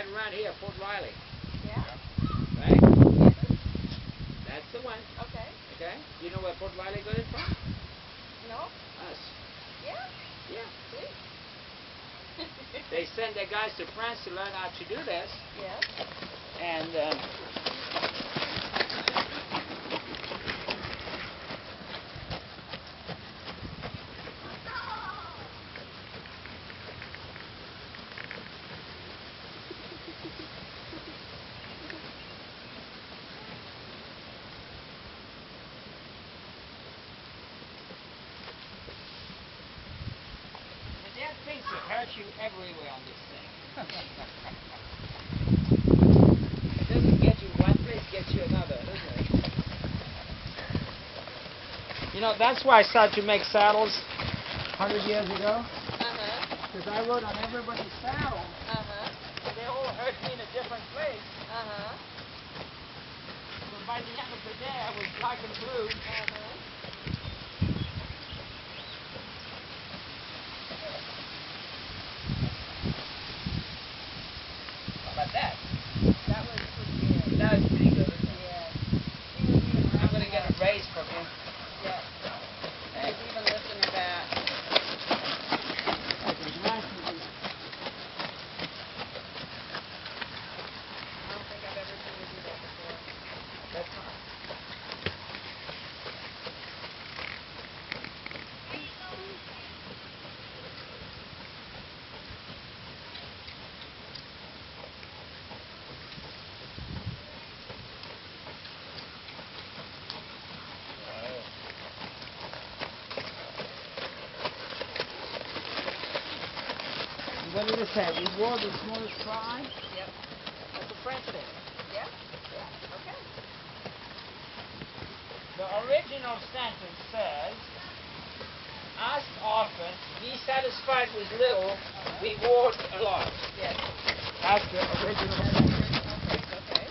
right around here, Fort Riley. Yeah. Right? Yes. That's the one. Okay. Okay? You know where Fort Riley got it from? No. Us. Yeah. Yeah. See? They send their guys to France to learn how to do this. Yes. And there are things that hurt you everywhere on this thing. It doesn't get you one place, gets you another, doesn't it? You know, that's why I started to make saddles 100 years ago. Because I rode on everybody's saddle. And they all hurt me in a different place. So by the end of the day, I was black and blue. How about that? That was pretty good. That was pretty good, isn't it? Yeah. I'm going to get a raise from him. Yeah. He's even listening to that. I don't think I've ever seen you do that before. That's fine. What did it say? We wore the smallest fry? Yep. That's a French thing. Yeah? Yeah. Okay. The original sentence says, ask often, be satisfied with little, reward a lot. Yes. That's the original sentence. Okay.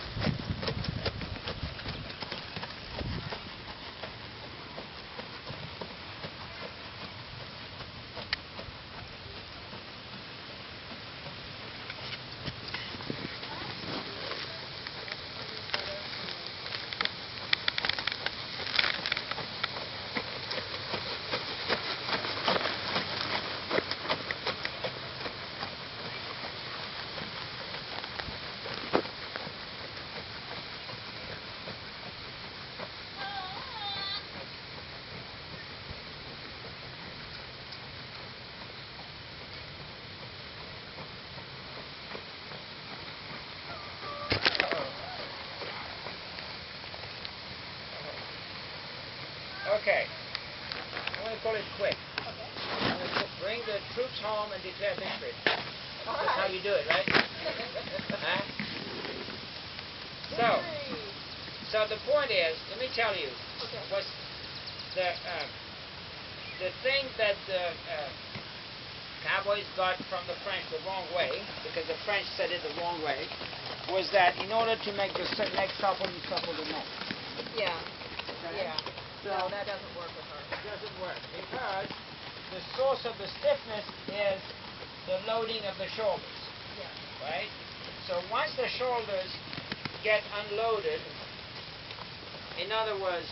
Okay. I'm going to call it quick. I'm going to bring the troops home and declare victory. That's how you do it, right? Huh? So the point is, let me tell you, was the thing that the cowboys got from the French the wrong way, because the French said it the wrong way, was that in order to make the neck supple, you supple the neck. Yeah. Okay? Yeah. So No, that doesn't work with her. it doesn't work because the source of the stiffness is the loading of the shoulders. Yeah. Right? So once the shoulders get unloaded, in other words,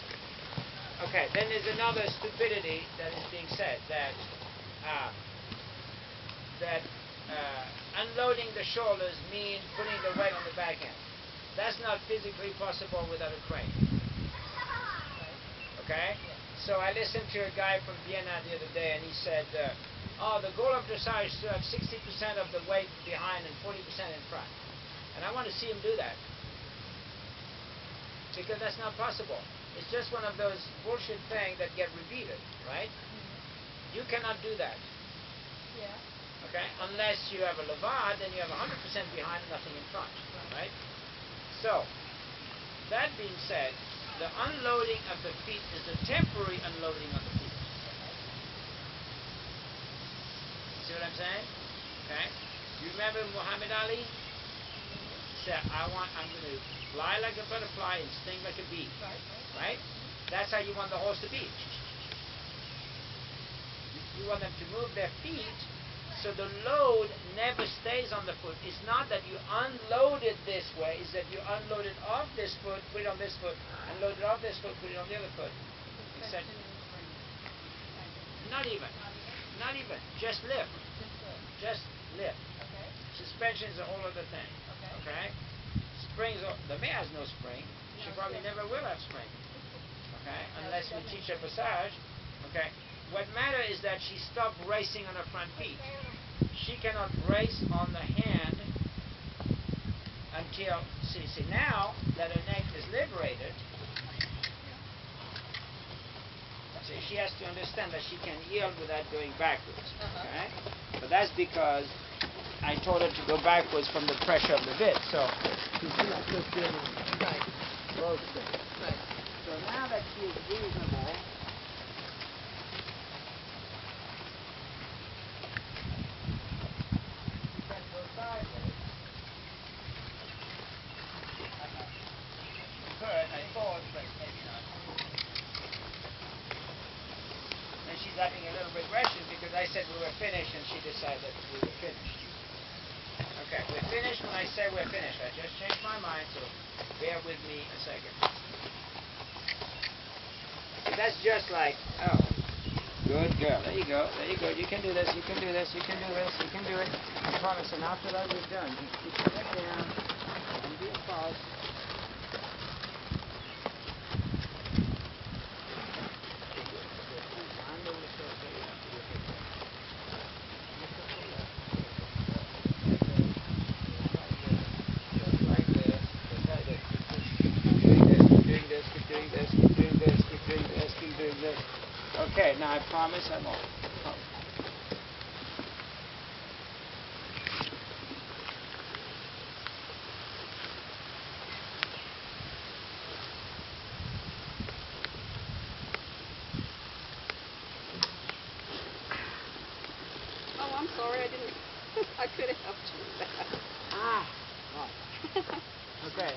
okay, then there's another stupidity that is being said, that unloading the shoulders means putting the weight on the back end. That's not physically possible without a crane. Okay? So I listened to a guy from Vienna the other day, and he said, oh, the goal of dressage is to have 60% of the weight behind and 40% in front. And I want to see him do that. Because that's not possible. It's just one of those bullshit things that get repeated, right? Mm-hmm. You cannot do that. Yeah. Okay? Unless you have a levade, then you have 100% behind and nothing in front, right? So, that being said, the unloading of the feet is the temporary unloading of the feet. See what I'm saying? Okay? You remember Muhammad Ali? He said, I'm going to fly like a butterfly and sting like a bee. Right? That's how you want the horse to be. You want them to move their feet so the load never stays stays on the foot. It's not that you unload it this way, it's that you unload it off this foot, put it on this foot, unload it off this foot, put it on the other foot. Except, not even. Not even. Just lift. Just lift. Okay. Suspension is a whole other thing. Okay? Springs, the mare has no spring. She probably never will have spring. Okay? Unless we teach her passage. Okay? What matters is that she stopped bracing on her front feet. She cannot brace on the hand until, see now that her neck is liberated, see, she has to understand that she can yield without going backwards. Okay? But that's because I told her to go backwards from the pressure of the bit. So she's just doing both things. Right. So now that she is reasonable, she can go sideways. I thought, but maybe not. And she's having a little regression because I said we were finished and she decided we were finished. Okay, we're finished when I say we're finished. I just changed my mind, so bear with me a second. So that's just like, oh, good girl. There you go. There you go. You can do this. You can do this. You can do this. You can do it. I promise. And after that we're done. Just keep your head down and be a pause. Okay, now I promise I won't. Oh, I'm sorry, I didn't. I could have helped you with that. Ah, right. Okay.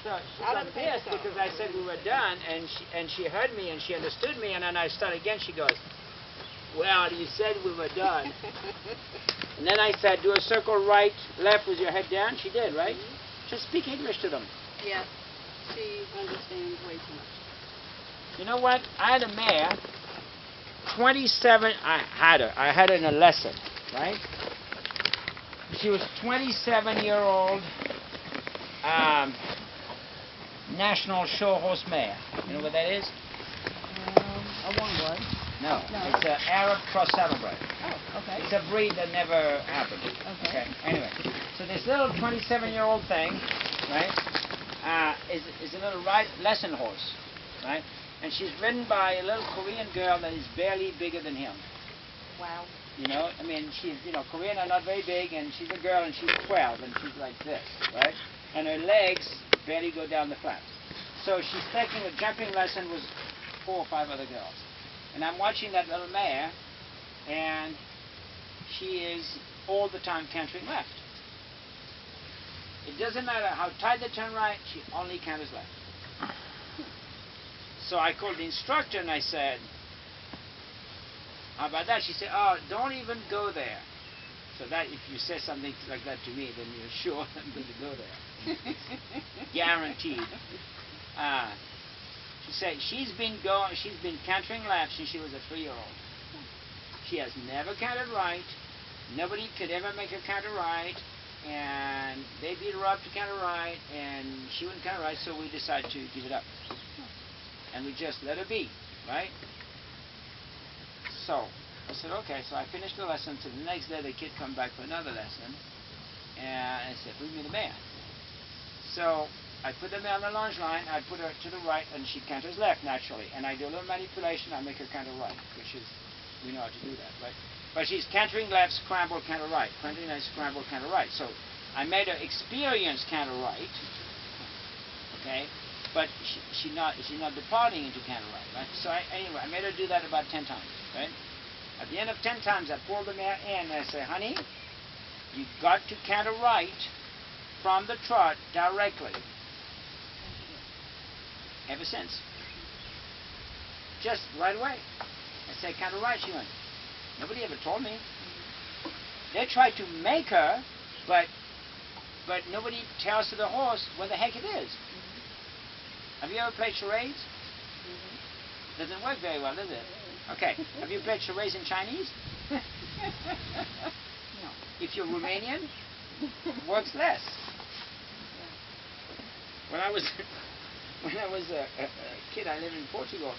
So she Out got of the paper pissed towel. because I said we were done, and she heard me and she understood me, and then I start again. She goes, "Well, you said we were done." And then I said, "Do a circle right, left with your head down." She did, right? Just speak English to them. Yes, she understands way too much. You know what? I had a mare. 27. I had her in a lesson, right? She was 27-year-old. National show horse mare. You know what that is? A one-word. No. No. It's an Arab cross saddlebred. Oh, okay. It's a breed that never happened. Okay. Anyway, so this little 27-year-old thing, right, is a little lesson horse, right? And she's ridden by a little Korean girl that is barely bigger than him. Wow. You know, I mean, she's, Korean are not very big, and she's a girl, and she's 12, and she's like this, right? And her legs barely go down the flat. So she's taking a jumping lesson with 4 or 5 other girls. And I'm watching that little mare, and she is all the time cantering left. It doesn't matter how tight they turn right, she only canters left. So I called the instructor and I said, "How about that?" She said, "Oh, don't even go there." So that if you say something like that to me, then you're sure I'm going to go there. Guaranteed. She said she's been cantering left since she was a 3-year-old. She has never cantered right. Nobody could ever make her canter right, and they beat her up to canter right, and she wouldn't canter right, so we decided to give it up. And we just let her be, right? So I said, okay, so I finished the lesson. So the next day the kid come back for another lesson, and I said, bring me the mare. So I put the mare on the lunge line, I put her to the right, and she canters left naturally. And I do a little manipulation, I make her canter right, which is, we know how to do that, right? But she's cantering left, scramble, canter right, cantering left, scramble, canter right. So I made her experience canter right, okay? But she's not departing into canter right? So anyway, I made her do that about 10 times, right? At the end of 10 times, I pulled the mare in and I say, honey, you got to canter right from the trot directly. Ever since. Just right away. I say, canter right. She went, nobody ever told me. They try to make her, but nobody tells to the horse what the heck it is. Have you ever played charades? Doesn't work very well, does it? Okay. Have you played charades in Chinese? No. If you're Romanian, it works less. When I was a kid, I lived in Portugal.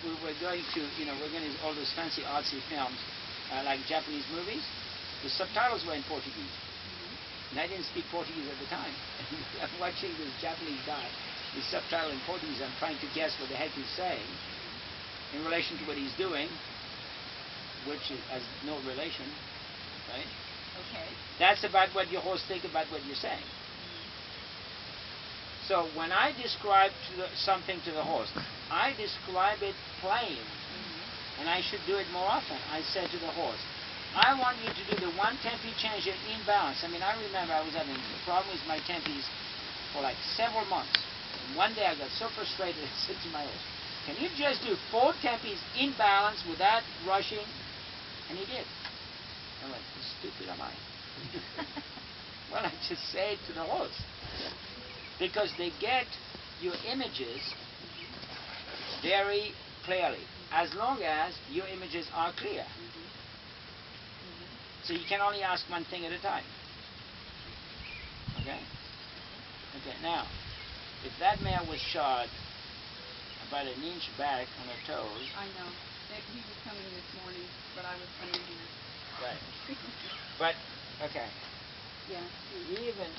We were going to, we're going to all those fancy artsy films, like Japanese movies. The subtitles were in Portuguese. And I didn't speak Portuguese at the time. I'm watching this Japanese guy with subtitle in Portuguese. I'm trying to guess what the heck he's saying in relation to what he's doing, which has no relation, right? Okay. That's about what your horse thinks about what you're saying. So when I describe something to the horse, I describe it plain, and I should do it more often. I said to the horse, I want you to do the one tempi change in balance. I mean, I remember I was having a problem with my tempis for like several months. And one day I got so frustrated, I said to my horse, can you just do 4 tempis in balance without rushing? And he did. I went, how stupid am I? Well, I just say it to the horse. Because they get your images very clearly, as long as your images are clear. So you can only ask one thing at a time. Okay? Okay, now, if that mare was shod about an inch back on her toes... I know. He was coming this morning, but I was coming here. Right. But, okay. Yeah. Even...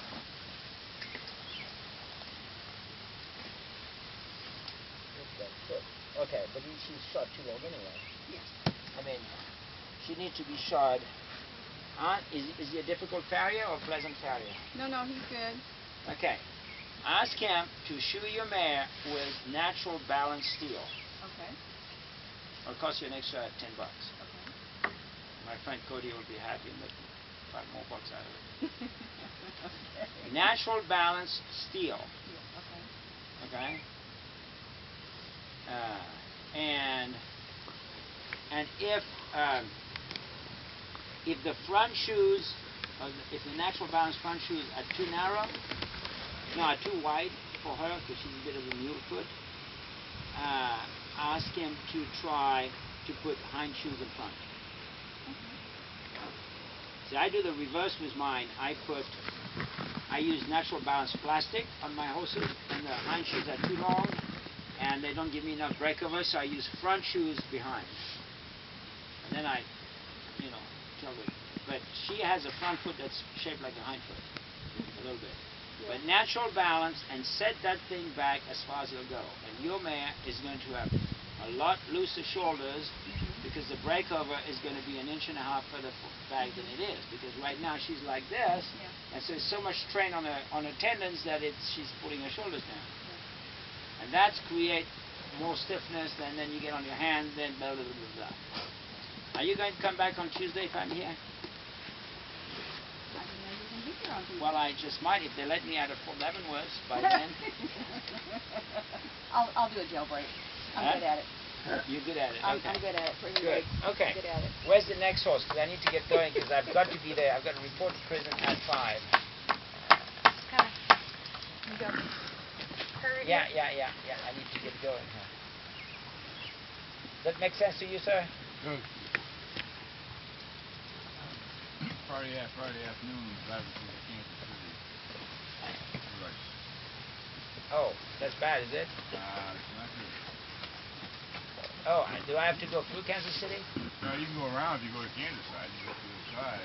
Okay, but she's shod too long anyway. Yeah. I mean, she needs to be shod. Is he a difficult farrier or a pleasant farrier? No, he's good. Okay. Ask him to shoe your mare with natural balance steel. Okay. It'll cost you an extra $10. Okay. My friend Cody will be happy and make $5 more bucks out of it. Okay. Natural balance steel. Yeah, Okay. And if the front shoes, if the natural balance front shoes are too narrow, are too wide for her because she's a bit of a mule foot, ask him to try to put hind shoes in front. See, I do the reverse with mine. I use natural balance plastic on my horses, and the hind shoes are too long, and they don't give me enough breakover, so I use front shoes behind. And then I, tell her. But she has a front foot that's shaped like a hind foot, a little bit. Yeah. But natural balance, and set that thing back as far as it'll go. And your mare is going to have a lot looser shoulders because the breakover is going to be 1.5 inches further back than it is. Because right now she's like this, and so there's so much strain on her tendons that she's pulling her shoulders down. Yeah. And that's create more stiffness, and then you get on your hand, then blah, blah, blah, blah. Are you going to come back on Tuesday if I'm here? I didn't know you were going to be here on Tuesday. Well, I just might if they let me out of Fort Leavenworth by then. I'll do a jailbreak. I'm good at it. You're good at it. Okay. I'm good at it. Pretty good. Okay. Good at it. Where's the next horse? Because I need to get going because I've got to be there. I've got to report to prison at 5. Come. You go. Hurry. Yeah. I need to get going. Huh? Does that make sense to you, sir? Good. Friday afternoon, driving to Kansas City. Right. Oh, that's bad, is it? It's not good. Oh, do I have to go through Kansas City? No, you can go around if you go to Kansas side. You go to the side.